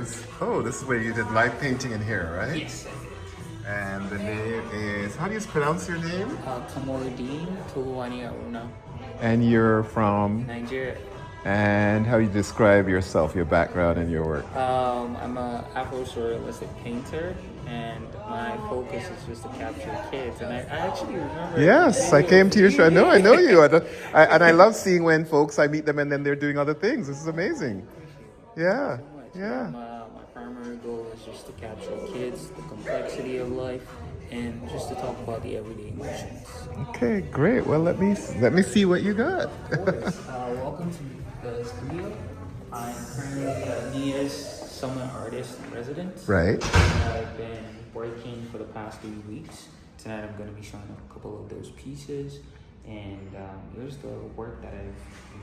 this is where you did live painting in here, right? Yes. And the name is, how do you pronounce your name? Kamorudeen Aruna, And you're from, Nigeria. and how you describe yourself, your background and your work? I'm a Afro-surrealistic painter, and my focus is just to capture kids. And I actually remember. Yes, I came to your show. No, I know you. And I love seeing when folks, I meet them and then they're doing other things. This is amazing. Yeah, So much. yeah. My primary goal is just to capture kids, the complexity of life, and just to talk about the everyday emotions. Okay, great. Well, let me see what you got. Of course. Welcome to the studio. I'm currently Nia's summer artist in residence. Right. I've been working for the past 3 weeks. Tonight I'm going to be showing a couple of those pieces. And here's the work that I'm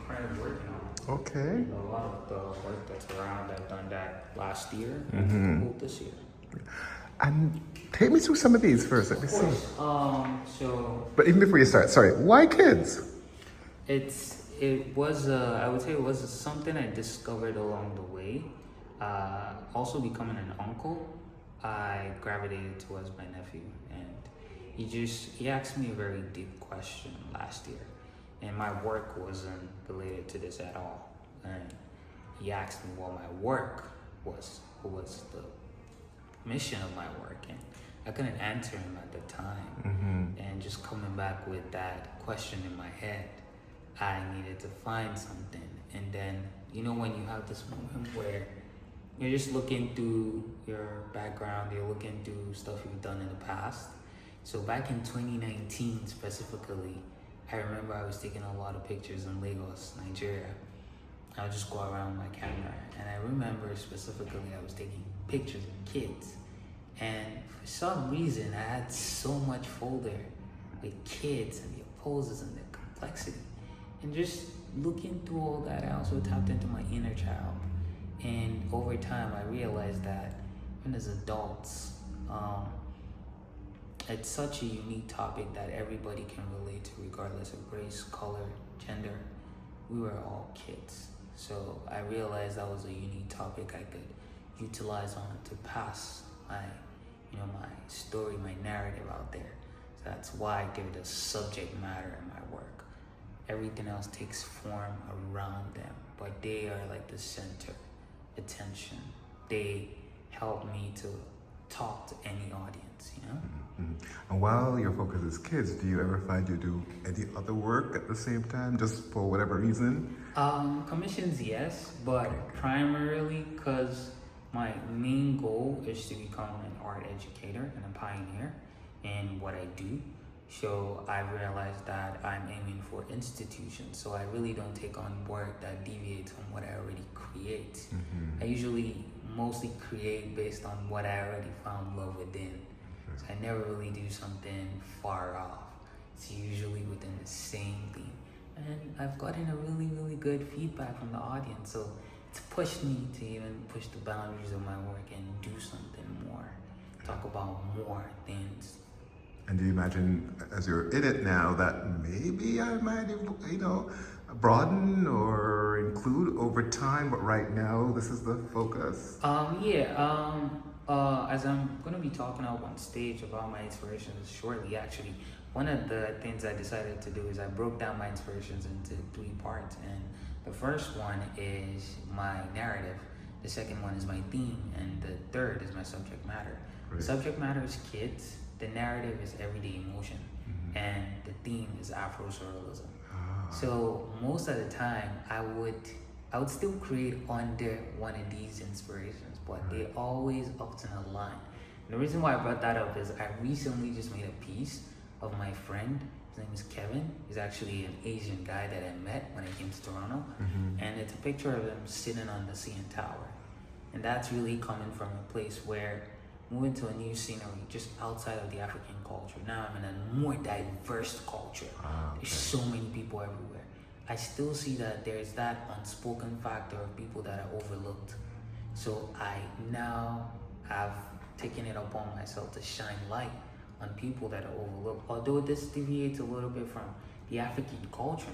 currently working on. Okay. A lot of the work that's around, I've done that last year and a couple this year. And take me through some of these first. Let me see. So But even before you start, sorry, why kids? it was I would say it was something I discovered along the way. Also becoming an uncle, I gravitated towards my nephew, and he asked me a very deep question last year, and my work wasn't related to this at all. And he asked me what my work was, what was the mission of my work, and I couldn't answer him at the time. And just coming back with that question in my head, I needed to find something. And then, when you have this moment where you're just looking through your background, you're looking through stuff you've done in the past. So back in 2019 specifically, I remember I was taking a lot of pictures in Lagos, Nigeria. I would just go around with my camera, and I remember specifically I was taking pictures of kids, and for some reason I had so much folder with kids and their poses and their complexity, and just looking through all that, I also tapped into my inner child. And over time I realized that even as adults, it's such a unique topic that everybody can relate to regardless of race, color, gender. We were all kids. So I realized that was a unique topic I could utilize on to pass my story, my narrative out there. So that's why I give it a subject matter in my work. Everything else takes form around them, but they are like the center, attention. They help me to talk to any audience, And while your focus is kids, do you ever find you do any other work at the same time, just for whatever reason? Commissions, yes, but primarily because my main goal is to become an art educator and a pioneer in what I do. So I realized that I'm aiming for institutions, so I really don't take on work that deviates from what I already create. I usually mostly create based on what I already found love within. So I never really do something far off. It's usually within the same theme. And I've gotten a really, really good feedback from the audience. So it's pushed me to even push the boundaries of my work and do something more. Talk about more things. And do you imagine, as you're in it now, that maybe I might, broaden or include over time, but right now this is the focus? As I'm going to be talking out on stage about my inspirations shortly, actually, one of the things I decided to do is I broke down my inspirations into 3 parts. And the first one is my narrative, the second one is my theme, and the third is my subject matter. Right. The subject matter is kids, the narrative is everyday emotion, and the theme is Afro-surrealism. So most of the time, I would still create under one of these inspirations, but they always often align. And the reason why I brought that up is I recently just made a piece of my friend. His name is Kevin. He's actually an Asian guy that I met when I came to Toronto. And it's a picture of him sitting on the CN Tower. And that's really coming from a place where moving to a new scenery just outside of the African culture. Now I'm in a more diverse culture. There's so many people everywhere. I still see that there's that unspoken factor of people that are overlooked. So I now have taken it upon myself to shine light on people that are overlooked. Although this deviates a little bit from the African culture,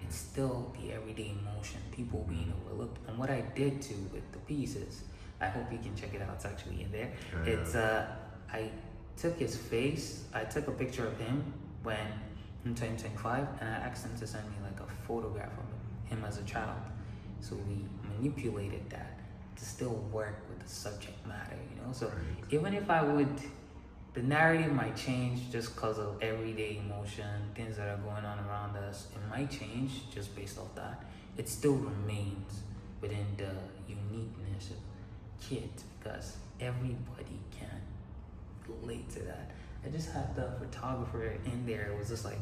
it's still the everyday emotion, people being overlooked. And what I did too with the piece is I hope you can check it out. It's actually in there. Yeah. It's I took his face. I took a picture of him when in 2025, and I asked him to send me like a photograph of him as a child. So we manipulated that to still work with the subject matter, you know. So Right. even if I would, the narrative might change just because of everyday emotion, things that are going on around us. It might change just based off that. It still remains within the uniqueness of kids because everybody can relate to that. I just had the photographer in there. It was just like,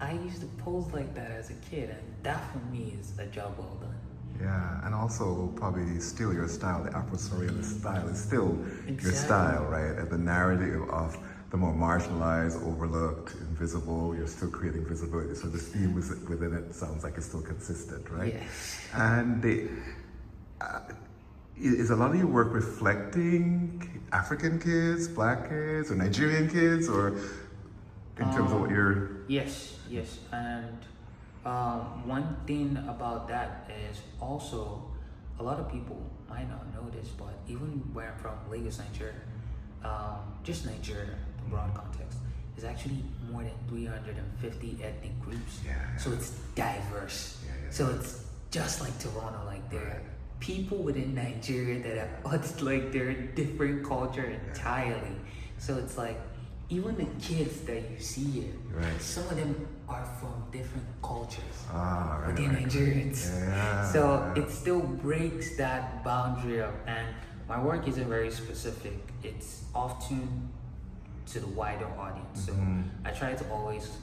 I used to pose like that as a kid, and that for me is a job well done. Yeah, and also probably still your style, the Afro-Surrealist style is still your Exactly. style, right? And the narrative of the more marginalized, overlooked, invisible, you're still creating visibility. So the theme within it sounds like it's still consistent, right? Yes. And is a lot of your work reflecting African kids, Black kids, or Nigerian kids, or in terms of what you're... Yes, and one thing about that is also a lot of people might not know this, but even where I'm from, Lagos, Nigeria, just Nigeria, the broad context, is actually more than 350 ethnic groups. Yeah. So it's diverse. Yeah. So it's just like Toronto, like there Right. are people within Nigeria that are like they're a different culture entirely. So it's like even the kids that you see here, Right. some of them are from different cultures. Right. But they're Nigerians. Yeah. So it still breaks that boundary of, and my work isn't very specific. It's often to the wider audience. So I try to always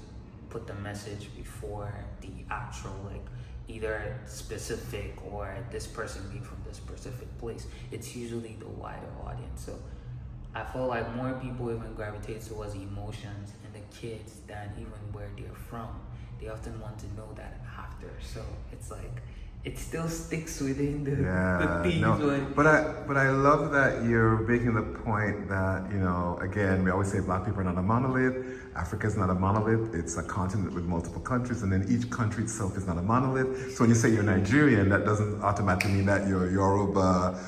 put the message before the actual, like, either specific or this person being from this specific place. It's usually the wider audience. So I feel like more people even gravitate towards emotions and the kids than even where they're from. They often want to know that after. So it's like it still sticks within the themes. No, but I love that you're making the point that, you know, again, we always say Black people are not a monolith. Africa is not a monolith. It's a continent with multiple countries, and then each country itself is not a monolith. So when you say you're Nigerian, that doesn't automatically mean that you're Yoruba,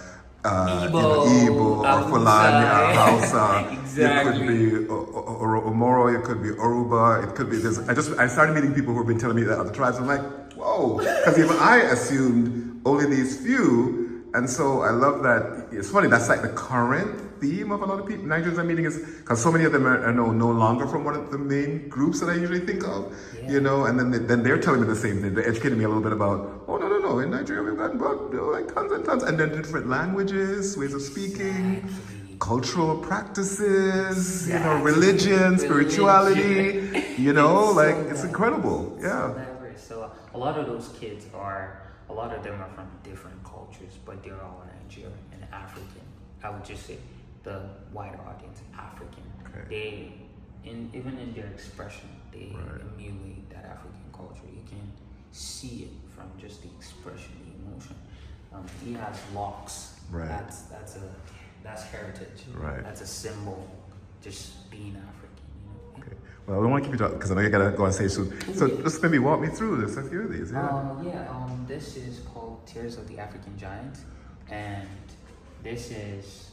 Igbo or Fulani or Hausa. Exactly. It could be Omoro, it could be Oruba, it could be this. I started meeting people who have been telling me that other tribes. I'm like, whoa, because even I assumed only these few. And so I love that. It's funny, that's like the current theme of a lot of people Nigerians I'm meeting, is because so many of them are no longer from one of the main groups that I usually think of, you know, and then they're telling me the same thing. They're educating me a little bit about, oh, no, in Nigeria we've got like tons and tons, and then different languages, ways of speaking, cultural practices, you know, religion, spirituality, you know, like it's incredible. Yeah. So a lot of those kids a lot of them are from different cultures, but they're all Nigerian and African. I would just say the wider audience, African. Okay. Even in their expression, they emulate that African culture. You can see it from just the expression, the emotion. He has locks. Right. That's heritage. Right. That's a symbol, just being African. You know? Okay. Well, I don't want to keep you talking because I know you gotta go on stage soon. So just maybe walk me through this. A few of these. This is called Tears of the African Giant, and this is,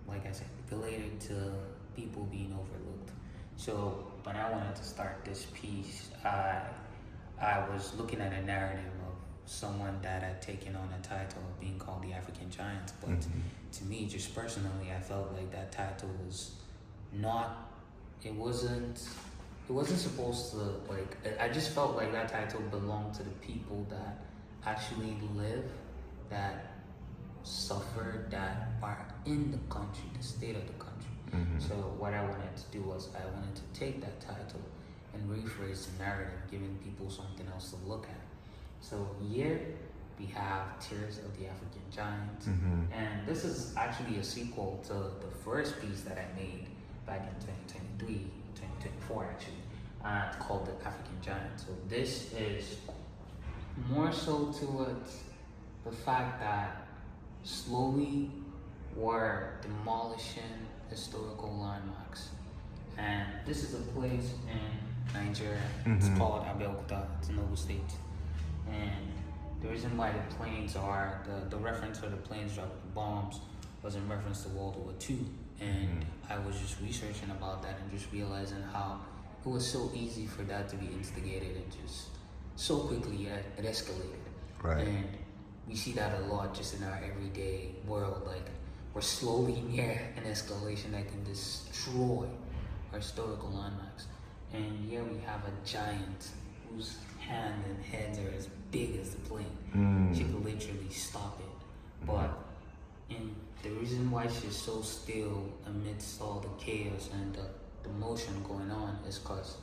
like I said, related to people being overlooked. So when I wanted to start this piece, I was looking at a narrative of someone that had taken on a title of being called the African Giant. But to me, just personally, I felt like that title was not, it wasn't supposed to, like, I just felt like that title belonged to the people that actually live, that suffer, that are in the country, the state of the country. So what I wanted to do was I wanted to take that title and rephrase the narrative, giving people something else to look at. So here we have Tears of the African Giant, and this is actually a sequel to the first piece that I made back in 2024 actually, called The African Giant. So this is more so towards the fact that slowly we're demolishing historical landmarks. And this is a place in Nigeria. It's called Abeokuta. It's in Ogun State. And the reason why the planes are, the reference for the planes dropping bombs was in reference to World War II. And I was just researching about that and just realizing how it was so easy for that to be instigated and just so quickly it escalated. Right. And we see that a lot just in our everyday world. Like, we're slowly near an escalation that can destroy our historical landmarks. And here we have a giant whose hand and heads are as big as the plane. She could literally stop it. But the reason why she's so still amidst all the chaos and the motion going on is because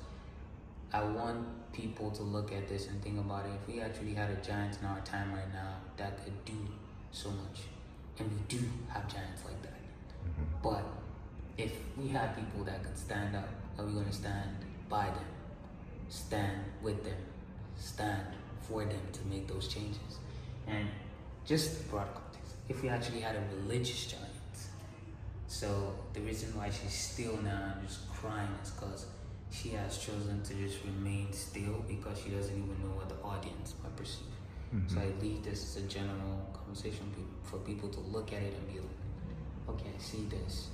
I want people to look at this and think about it. If we actually had a giant in our time right now that could do so much, and we do have giants like that, but if we had people that could stand up, are we going to stand by them, stand with them, stand for them to make those changes? And just broad context, if we actually had a religious giant, so the reason why she's still now and just crying is because she has chosen to just remain still because she doesn't even know what the audience might perceive. So I leave this as a general conversation for people to look at it and be like, okay, I see this.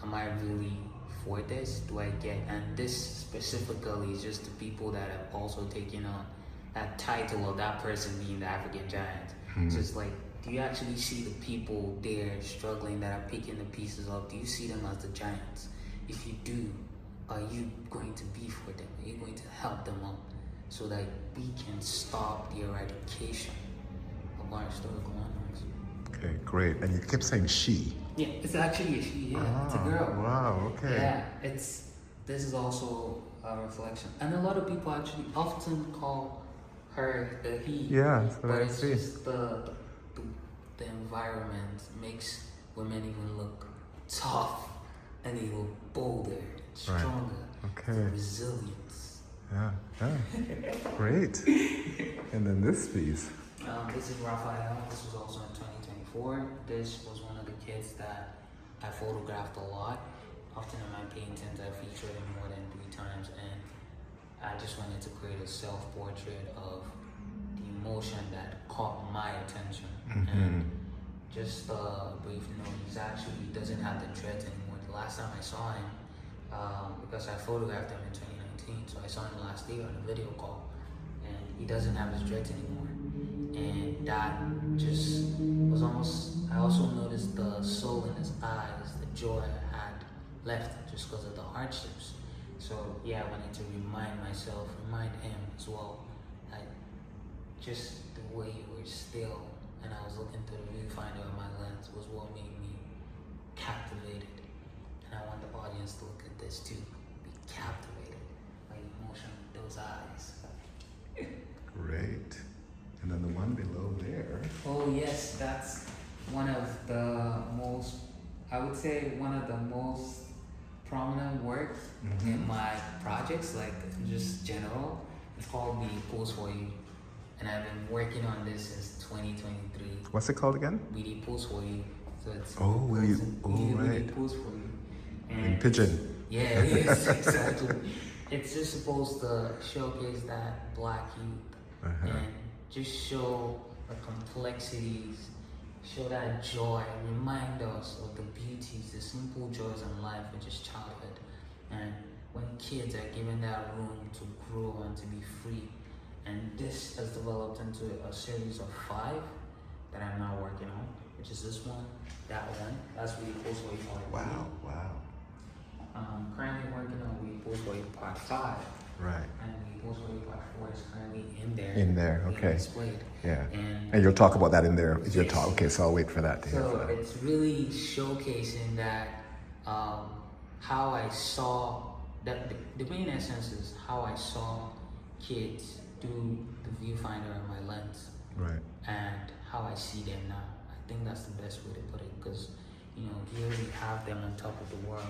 Am I really for this? Do I get? And this specifically is just the people that have also taken on that title of that person being the African giant. So it's like, do you actually see the people there struggling that are picking the pieces up? Do you see them as the giants? If you do, are you going to be for them? Are you going to help them up so that we can stop the eradication of our historical landmarks? Okay, great. And you kept saying she. Yeah, it's actually a she. Yeah, it's a girl. Wow. Okay. Yeah, this is also a reflection, and a lot of people actually often call her the he. Yeah, that's what but I it's see. just the environment makes women even look tough, and they look bolder, stronger, Okay. resilience. Yeah. Great. And then this piece. This is Raphael. This was also in 2024. This was one of the kids that I photographed a lot. Often in my paintings, I featured him more than 3 times, and I just wanted to create a self-portrait of the emotion that caught my attention. And just a brief note, he doesn't have the dreads anymore. The last time I saw him, because I photographed him in 2019, so I saw him last year on a video call, and he doesn't have his dreads anymore. And that just was I also noticed the soul in his eyes, the joy I had left just because of the hardships. So yeah, I wanted to remind him as well, that just the way you were still, and I was looking through the viewfinder of my lens, was what made me captivated. And I want the audience to look at this too, be captivated by the emotion of those eyes. Great. And then the one below there. Oh yes, that's one of the most, I would say one of the most prominent works in my projects, like just general. It's called We Did Pose For You. And I've been working on this since 2023. What's it called again? We Did Pose For You. So it's Will you? We Right. Did Pose For You. In pigeon. Yeah, yes, exactly. It's just supposed to showcase that Black youth and just show the complexities, show that joy, remind us of the beauties, the simple joys in life, which is childhood. And when kids are given that room to grow and to be free, and this has developed into a series of 5 that I'm now working on, which is this one, that one. That's really cool. So Wow. currently working on We Post For You Part 5. Right. And We Post For You Part 4 is currently in there. In there, being okay. displayed. Yeah. And you'll talk about that in there. Your Yes. talk. Okay, so I'll wait for that to hear so that. it's really showcasing that how I saw that the main essence is how I saw kids through the viewfinder of my lens, Right. and how I see them now. I think that's the best way to put it, because here we have them on top of the world.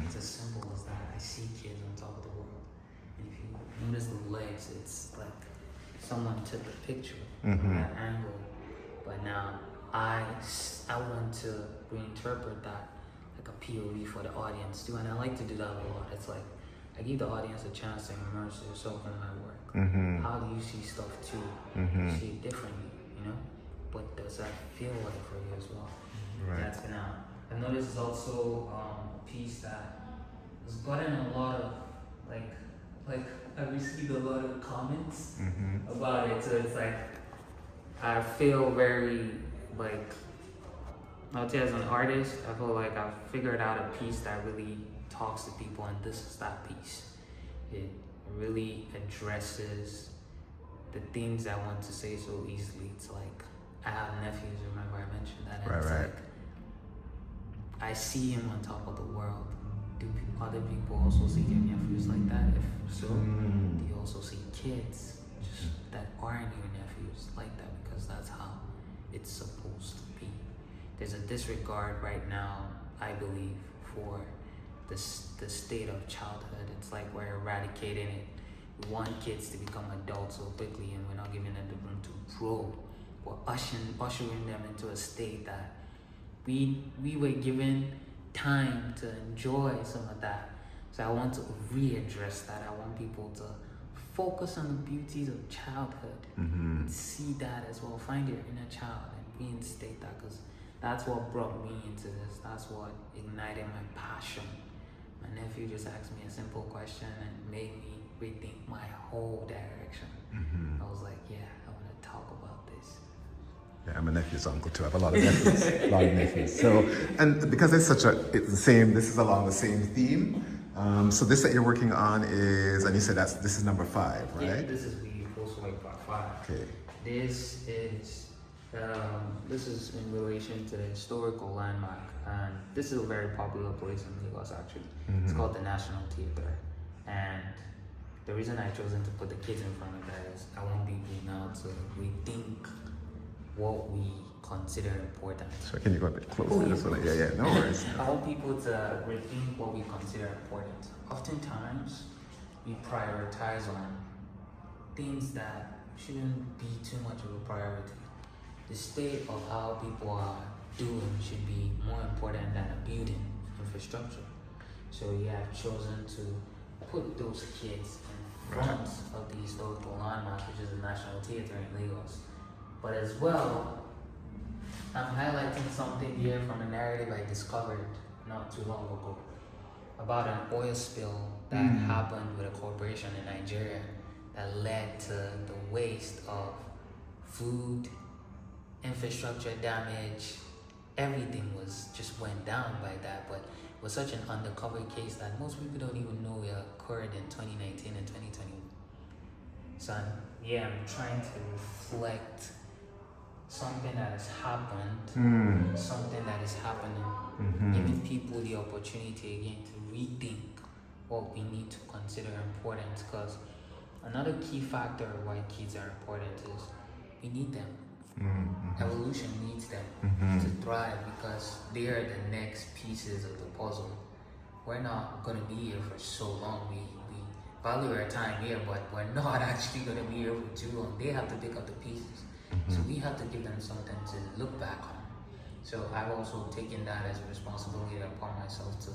It's as simple as that. I see kids on top of the world, and if you notice the legs, it's like someone took a picture from that angle. But now I want to reinterpret that like a POV for the audience too, and I like to do that a lot. It's like I give the audience a chance to immerse yourself in my work. How do you see stuff too? You see it differently, What does that feel like for you as well? Right. that's been out. I've noticed it's also a piece that has gotten a lot of like I've received a lot of comments about it. So it's like I feel very like I'll tell you as an artist, I feel like I've figured out a piece that really talks to people, and this is that piece. It really addresses the things I want to say so easily. It's like I have nephews, remember I mentioned that, and Right, it's right. like I see him on top of the world. Do other people also see their nephews like that? If so, do you also see kids just that aren't your nephews like that? Because that's how it's supposed to be. There's a disregard right now, I believe, for the state of childhood. It's like we're eradicating it. We want kids to become adults so quickly, and we're not giving them the room to grow. We're ushering them into a state that we were given time to enjoy some of that. So I want to readdress that. I want people to focus on the beauties of childhood and see that as well. Find your inner child and reinstate that, because that's what brought me into this. That's what ignited my passion. My nephew just asked me a simple question and made me rethink my whole direction. I was like, yeah, I want to talk about this. Yeah, I'm a nephew's uncle too. I have a lot of nephews, a lot of nephews. So, and because it's it's the same, this is along the same theme. So this that you're working on is, and you said this is number 5, right? Yeah, this is the Post Work Part 5. Okay. This is in relation to the historical landmark, and this is a very popular place in Lagos actually. It's called the National Theatre, and the reason I chosen to put the kids in front of that is I want people now to rethink what we consider important. So can you go a bit closer? Yeah, no worries. I want people to rethink what we consider important. Oftentimes, we prioritize on things that shouldn't be too much of a priority. The state of how people are doing should be more important than a building infrastructure. So you have chosen to put those kids in front of the historical landmark, which is the National Theatre in Lagos. But as well, I'm highlighting something here from a narrative I discovered not too long ago about an oil spill that happened with a corporation in Nigeria that led to the waste of food, infrastructure damage. Everything just went down by that, but it was such an undercover case that most people don't even know it occurred in 2019 and 2021. So yeah, I'm trying to reflect something that has happened, something that is happening, giving people the opportunity again to rethink what we need to consider important. Because another key factor of why kids are important is we need them. Evolution needs them to thrive, because they are the next pieces of the puzzle. We're not going to be here for so long. We value our time here, but we're not actually going to be here for too long. They have to pick up the pieces. So we have to give them something to look back on. So I've also taken that as a responsibility upon myself to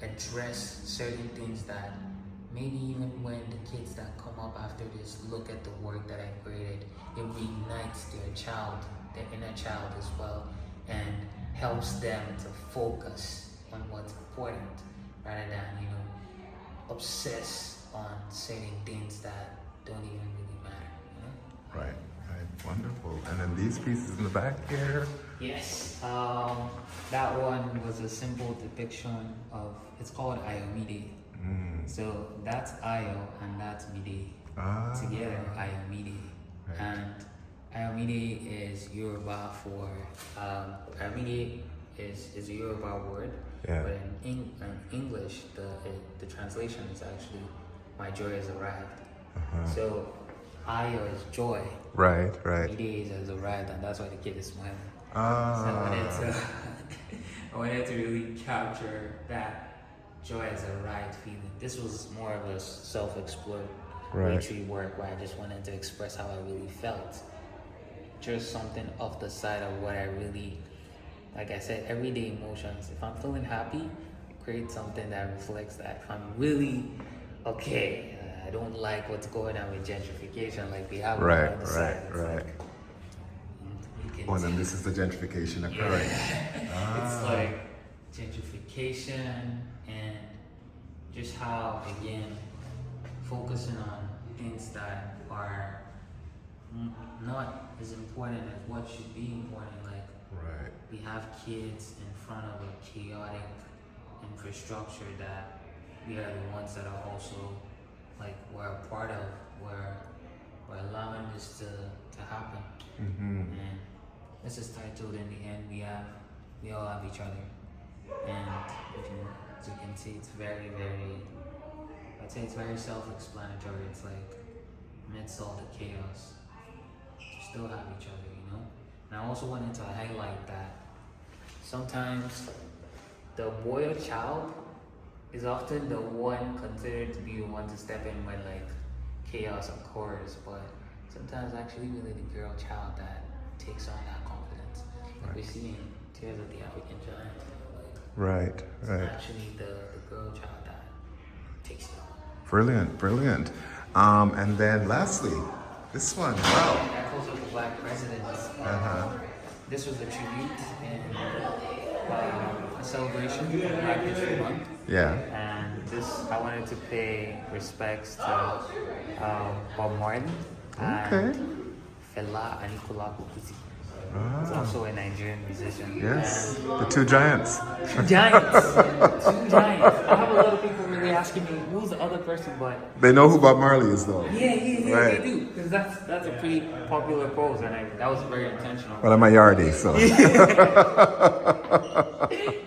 address certain things that maybe even when the kids that come up after this look at the work that I created, it reignites their inner child as well, and helps them to focus on what's important rather than, obsess on certain things that don't even really matter. Right. Wonderful. And then these pieces in the back here. Yes. That one was a simple depiction of, it's called Ayomide. So that's Ayo and that's Mide. Together, Ayomide. Right. And Ayomide is Yoruba for, Ayomide is a Yoruba word. Yeah. But in English, the translation is actually, my joy has arrived. So Ayo is joy. Right. Mide has arrived, and that's why the kid is smiling. So I wanted to really capture that joy as a right feeling. This was more of a self-exploratory work where I just wanted to express how I really felt. Just something off the side of what I really, like I said, everyday emotions. If I'm feeling happy, create something that reflects that. If I'm really okay, I don't like what's going on with gentrification, like we have on the side. It's like, we Oh, and then this is the gentrification occurring. It's like gentrification and just how, again, focusing on things that are not as important as what should be important. Like, Right. we have kids in front of a chaotic infrastructure that we are the ones that are also, like, we're a part of, we're allowing this to happen. And this is titled, in the end, we all have each other. And as you can see, it's very, very, I'd say it's very self-explanatory. It's like, amidst all the chaos, you still have each other, you know? And I also wanted to highlight that sometimes the boy or child is often the one considered to be the one to step in when, like, chaos occurs, but sometimes actually really the girl child that takes on that confidence. Like we see in Tears of the African Giant. Right. It's actually the girl child that takes it on. Brilliant, brilliant. And then lastly, this one. Wow. Echoes of the Black Presidents. This was a tribute and a celebration of Black History Month. Yeah. And this, I wanted to pay respects to Bob Marley and Fela Anikulapo Kuti. He's also a Nigerian musician. Yes. The two giants. Two giants. Two giants. I have a lot of people really asking me who's the other person, but They know who Bob Marley is, though. yeah, Right. they do, because that's a pretty popular pose, and that was very intentional. Well, I'm a yardie, so.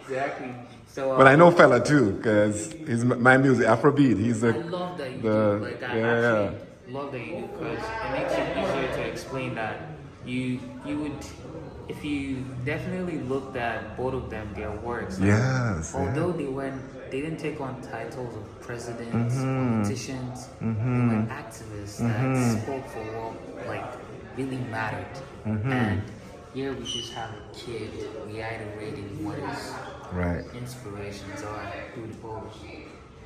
Exactly. So, But I know fella too, because he's my music, Afrobeat. He's I the. love that you the- do. Like, I yeah, actually love that you do, because it makes it easier to explain that you would, if you definitely looked at both of them, their works. Like, Yes. although they didn't take on titles of presidents, politicians, they were activists that spoke for what, like, really mattered. And here we just have a kid reiterating what his Right. inspirations are through the pose.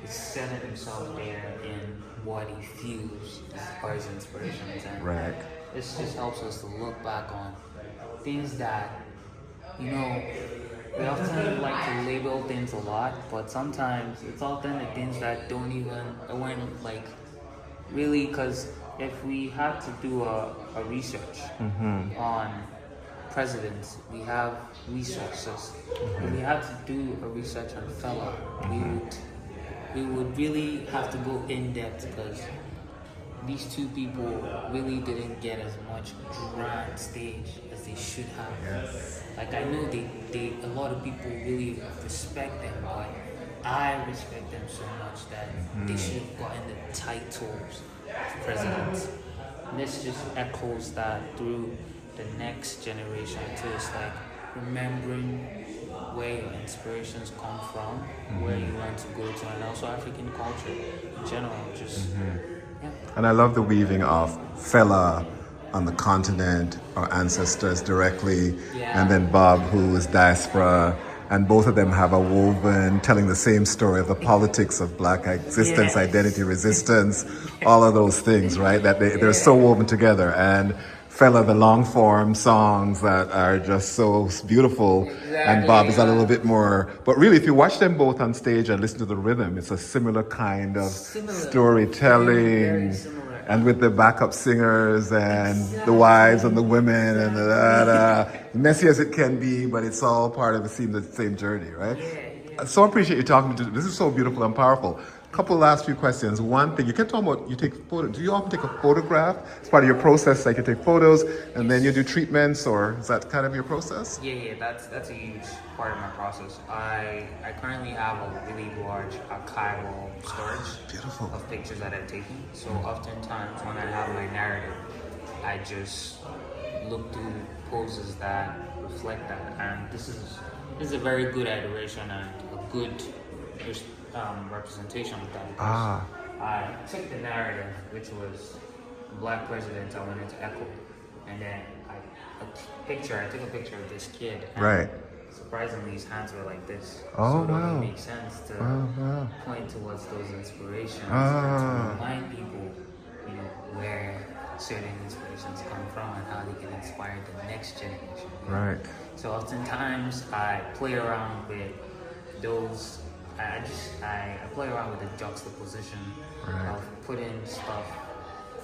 He's setting himself there in what he feels are his inspirations. And Right. this just helps us to look back on things that, you know, we often like to label things a lot, but sometimes it's often the things that weren't like really, because if we had to do a research on presidents, we have resources. If we had to do a research on Fela, we would really have to go in depth, because these two people really didn't get as much grand stage as they should have. Yes. Like, I know they a lot of people really respect them, but I respect them so much that they should have gotten the titles of presidents. And this just echoes that through the next generation too. It's like remembering where your inspirations come from, where you want to go to, and also African culture in general. Just yeah. And I love the weaving of fella on the continent, our ancestors directly, and then Bob, who is diaspora, and both of them have a woven, telling the same story of the politics of Black existence, identity, resistance, all of those things, right? That they're so woven together. And fella, the long form songs that are just so beautiful, and Bob is a little bit more. But really, if you watch them both on stage and listen to the rhythm, it's a similar kind of storytelling. Very similar. And with the backup singers and the wives and the women and messy as it can be, but it's all part of the same journey, right? Yeah. So I appreciate you talking to. This is so beautiful and powerful. Couple last few questions. One thing, you can talk about, you take photos. Do you often take a photograph as part of your process? Like you take photos and then you do treatments, or is that kind of your process? Yeah, that's a huge part of my process. I currently have a really large archival storage of pictures that I've taken. So oftentimes when I have my narrative, I just look through poses that reflect that. And this is a very good adoration and a good representation of that, because I took the narrative, which was Black presidents I wanted to echo, and then I took a picture of this kid, and surprisingly his hands were like this. Oh, so it wow. only makes sense to point towards those inspirations and to remind people, you know, where certain inspirations come from and how they can inspire the next generation. Right. So oftentimes I play around with those. I play around with the juxtaposition Right. of putting stuff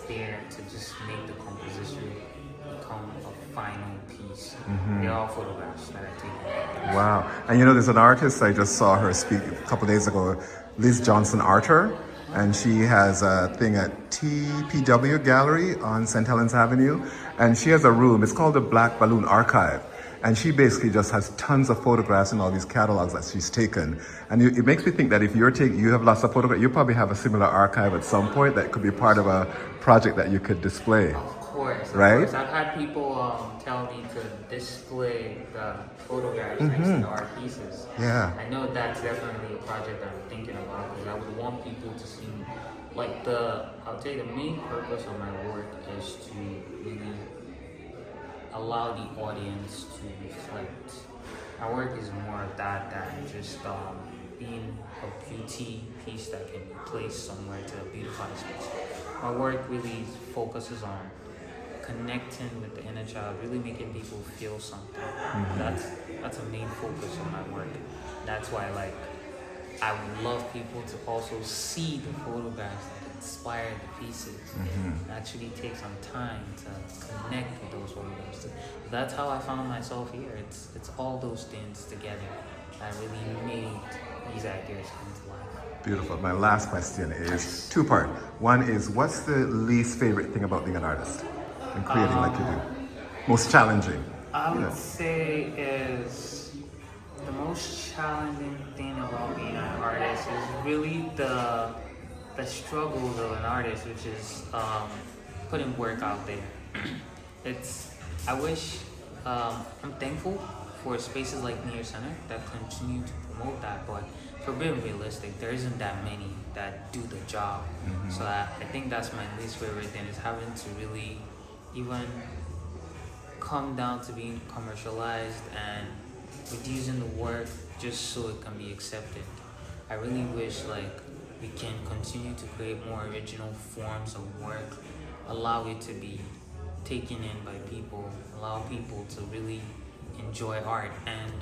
there to just make the composition become a final piece. They're all photographs that I take. Wow. And you know, there's an artist, I just saw her speak a couple days ago, Liz Johnson Arter, and she has a thing at TPW Gallery on St. Helens Avenue, and she has a room, it's called the Black Balloon Archive. And she basically just has tons of photographs in all these catalogs that she's taken. And it makes me think that if you have lots of photographs, you probably have a similar archive at some point that could be part of a project that you could display. Of course. Right? I've had people tell me to display the photographs next to the art pieces. Yeah. I know that's definitely a project I'm thinking about because I would want people to see, like I'll tell you the main purpose of my work is to really allow the audience to reflect. My work is more of that than just being a beauty piece that can be placed somewhere to beautify space. My work really focuses on connecting with the inner child, really making people feel something. That's a main focus of my work. That's why I would love people to also see the photographs that inspire the pieces. Actually take some time to connect with those photographs. That's how I found myself here. It's all those things together that really made these ideas come to life. Beautiful. My last question is two-part. One is, what's the least favorite thing about being an artist and creating like you do? Most challenging? I would say is the most challenging thing about being an artist is really the struggles of an artist, which is putting work out there. I'm thankful for spaces like Near Center that continue to promote that, but for being realistic, there isn't that many that do the job. So I think that's my least favorite thing, is having to really even come down to being commercialized and reducing the work just so it can be accepted. I really wish we can continue to create more original forms of work, allow it to be taken in by people, allow people to really enjoy art. And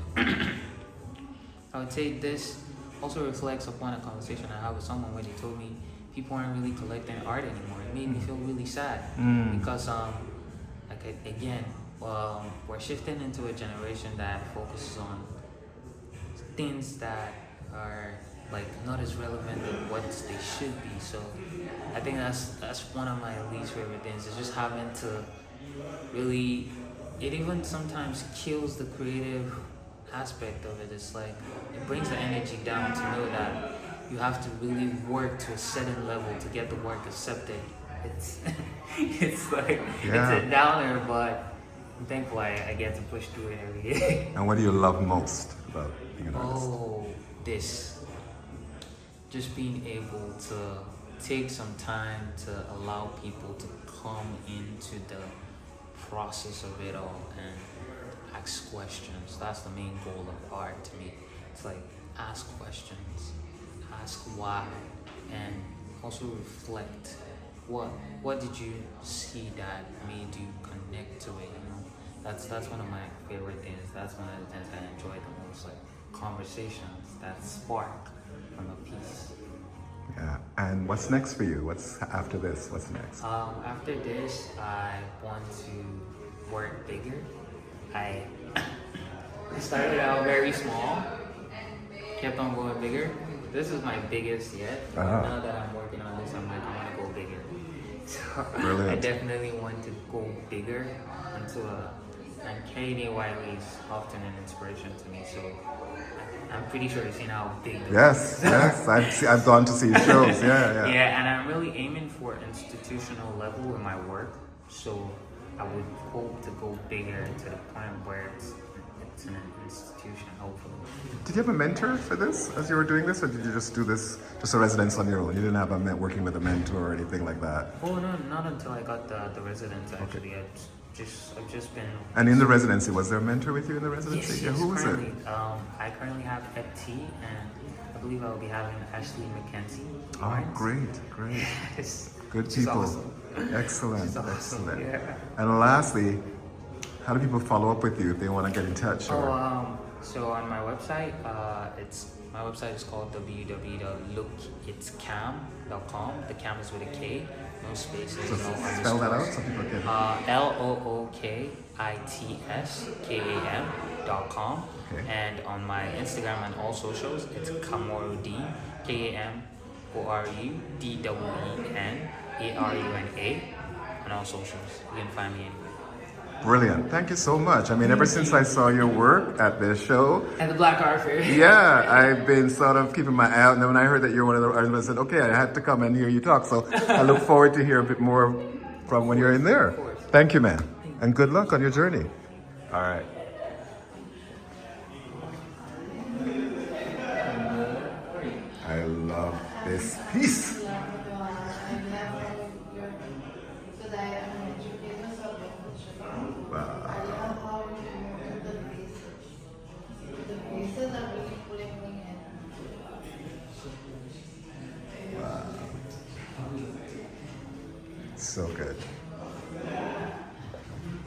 I would say this also reflects upon a conversation I had with someone where they told me people aren't really collecting art anymore. It made me feel really sad because we're shifting into a generation that focuses on things that are not as relevant as what they should be. So I think that's one of my least favorite things, is just having to really, it even sometimes kills the creative aspect of it. It's it brings the energy down to know that you have to really work to a certain level to get the work accepted. It's it's a downer, but I'm thankful I get to push through it every day. And what do you love most about being an artist? Just being able to take some time to allow people to come into the process of it all and ask questions. That's the main goal of art to me. It's ask questions, ask why, and also reflect. What did you see that made you connect to it? That's one of my favorite things. That's one of the things I enjoy the most. Conversations that spark from a piece. Yeah. And what's next for you? What's after this? What's next? After this, I want to work bigger. I started out very small, kept on going bigger. This is my biggest yet. Now that I'm working on this, I want to go bigger. So I definitely want to go bigger and Kanye Wiley is often an inspiration to me. So I'm pretty sure you've seen how big. Yes. I've gone to see shows. Yeah. Yeah, and I'm really aiming for institutional level in my work. So I would hope to go bigger to the point where it's an institution, hopefully. Did you have a mentor for this as you were doing this, or did you just do this just a residence on your own? You didn't have working with a mentor or anything like that? Oh no, not until I got the residence. Actually, okay. I've just been. And in the residency, was there a mentor with you in the residency? Yes, who was it? I currently have Ed T, and I believe I'll be having Ashley McKenzie. Oh, great. Yes. Good people. Awesome. Excellent, She's awesome. excellent. Yeah. And lastly, how do people follow up with you if they want to get in touch? Or... So on my website, my website is called www.lookitscam.com. The cam is with a K, no spaces, So no spell that out underscores. so people can... LOOKITSKAM.com. Okay. And on my Instagram and all socials, it's Kamorudeen, KAMORUDEENARUNA on all socials. You can find me anywhere. Brilliant. Thank you so much. I mean, ever since I saw your work at the show, And the Black Art Fair. yeah, I've been sort of keeping my eye out. And then when I heard that you're one of the artists, I said, okay, I had to come and hear you talk. So I look forward to hear a bit more from when you're in there. Thank you, man. And good luck on your journey. All right. I love this piece. So good.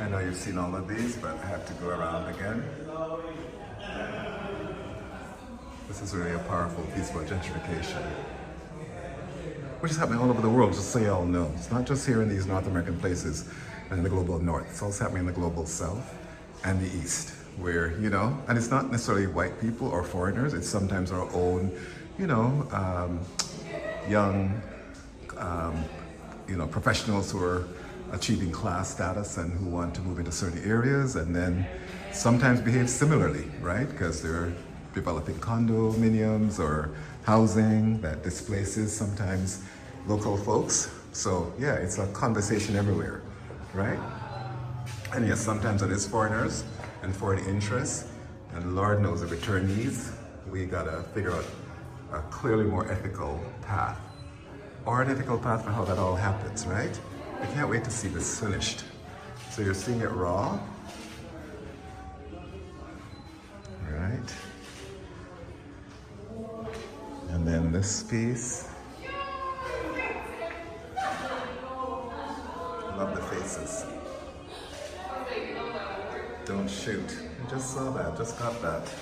I know you've seen all of these, but I have to go around again. This is really a powerful piece about gentrification, which is happening all over the world, just so you all know. It's not just here in these North American places and in the global north. It's also happening in the global south and the east, where, you know, and it's not necessarily white people or foreigners, it's sometimes our own, you know, young, you know, professionals who are achieving class status and who want to move into certain areas and then sometimes behave similarly, right? Because they're developing condominiums or housing that displaces sometimes local folks. So yeah, it's a conversation everywhere, right? And yes, sometimes it is foreigners and foreign interests, and Lord knows the returnees, we gotta figure out a clearly more ethical path, or an ethical path for how that all happens, right? I can't wait to see this finished. So you're seeing it raw. All right. And then this piece. Love the faces. Don't shoot. I just saw that, just got that.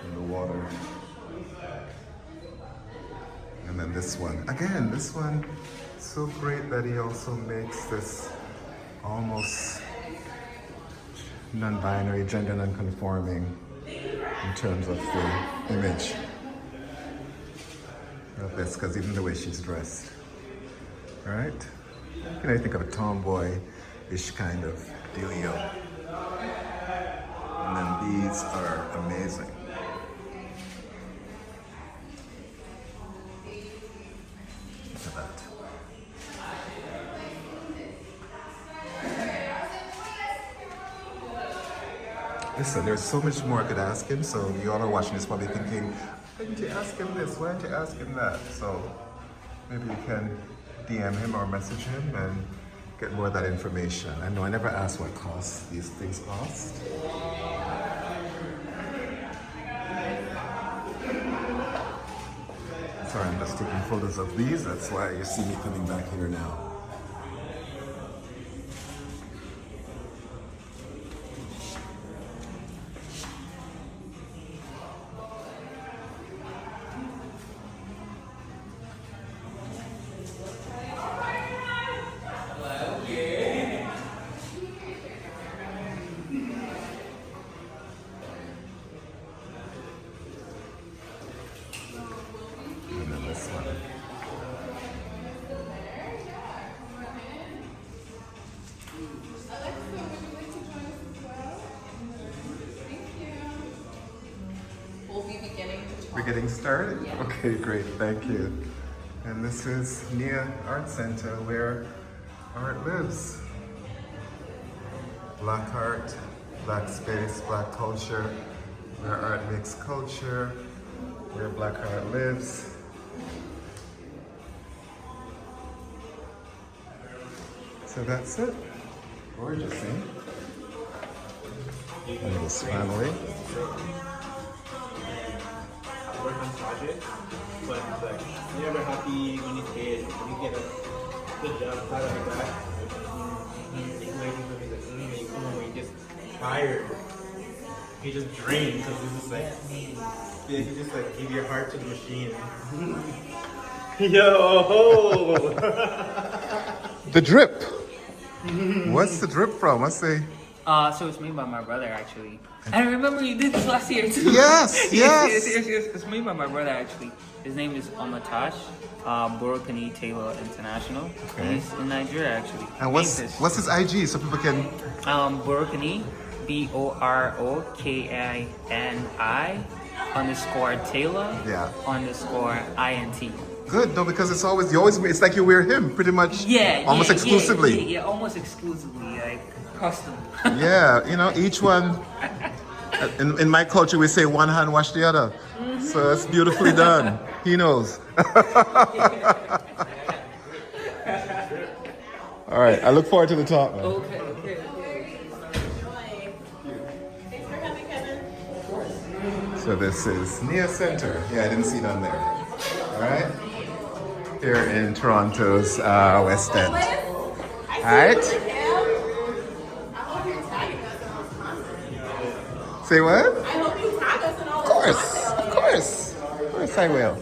In the water. And then this one. Again, this one, so great that he also makes this almost non-binary, gender non-conforming in terms of the image of this, because even the way she's dressed. All right? You know, you think of a tomboy-ish kind of dealio. And then these are amazing. Look at that. Listen, there's so much more I could ask him, so you all are watching this probably thinking, why didn't you ask him this? Why didn't you ask him that? So maybe you can DM him or message him and get more of that information. I know I never asked what cost these things cost. Sorry, I'm just taking photos of these. That's why you see me coming back here now. And then this one. We'll be beginning to We're getting started? Yeah. Okay, great, thank you. And this is Nia Art Center, where art lives. Black art, black space, black culture, where art makes culture, where black art lives. So that's it. Gorgeous, eh? And this family. fun. It's like you're never happy when you get a good job out of that. You come home when you're just tired. You just drain because it's just like you just like give your heart to the machine. Yo! The drip. What's the drip from? What's the... So it's made by my brother actually. I remember you did this last year too. Yes, yes. It's made by my brother actually. His name is Amatash, Borokani Taylor International. Okay. He's in Nigeria actually. And what's his IG so people can... Borokani, BOROKANI _Taylor Yeah. _INT. Good, no, because it's like you wear him pretty much almost exclusively. Yeah, almost exclusively, like custom. Yeah, you know, each one, in my culture we say one hand wash the other. So it's beautifully done. He knows. All right, I look forward to the talk, man. Okay. Thanks for coming, Kevin. So this is near center. Yeah, I didn't see it on there. All right. Here in Toronto's West End. All right. Say what? I hope you tag us in all Of course I will.